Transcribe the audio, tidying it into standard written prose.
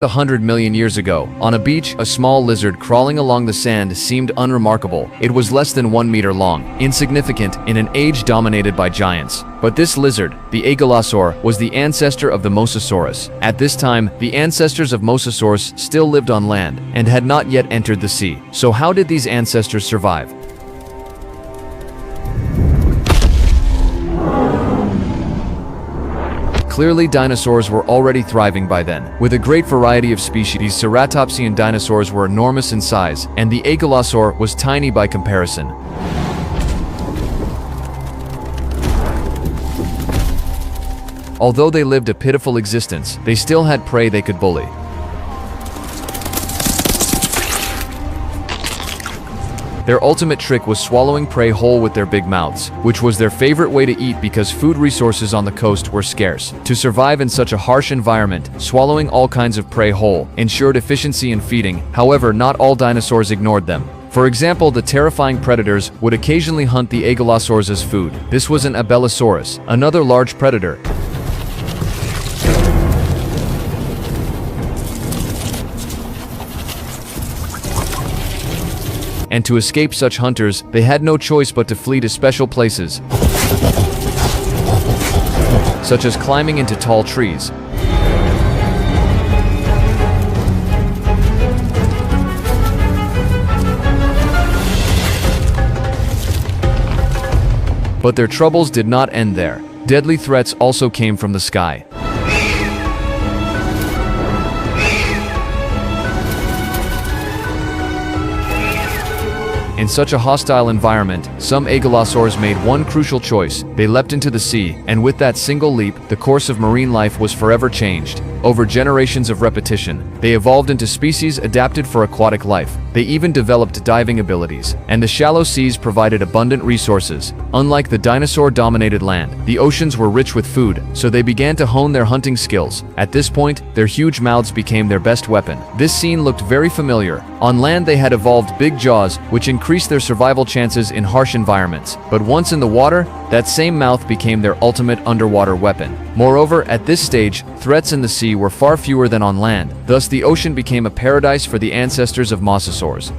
100 million years ago, on a beach, a small lizard crawling along the sand seemed unremarkable. It was less than 1 meter long, insignificant in an age dominated by giants. But this lizard, the Agalasaur, was the ancestor of the Mosasaurus. At this time, the ancestors of Mosasaurus still lived on land and had not yet entered the sea. So how did these ancestors survive? Clearly, dinosaurs were already thriving by then. With a great variety of species, these ceratopsian dinosaurs were enormous in size, and the Agalasaur was tiny by comparison. Although they lived a pitiful existence, they still had prey they could bully. Their ultimate trick was swallowing prey whole with their big mouths, which was their favorite way to eat because food resources on the coast were scarce. To survive in such a harsh environment, swallowing all kinds of prey whole ensured efficiency in feeding. However, not all dinosaurs ignored them. For example, the terrifying predators would occasionally hunt the Agalasaurs as food. This was an Abelisaurus, another large predator. And to escape such hunters, they had no choice but to flee to special places, such as climbing into tall trees. But their troubles did not end there. Deadly threats also came from the sky. In such a hostile environment, some Agalasaurs made one crucial choice. They leapt into the sea, and with that single leap, the course of marine life was forever changed. Over generations of repetition, they evolved into species adapted for aquatic life. They even developed diving abilities, and the shallow seas provided abundant resources. Unlike the dinosaur-dominated land, the oceans were rich with food, so they began to hone their hunting skills. At this point, their huge mouths became their best weapon. This scene looked very familiar. On land, they had evolved big jaws, which increased their survival chances in harsh environments. But once in the water, that same mouth became their ultimate underwater weapon. Moreover, at this stage, threats in the sea were far fewer than on land. Thus, the ocean became a paradise for the ancestors of Mosasaurs.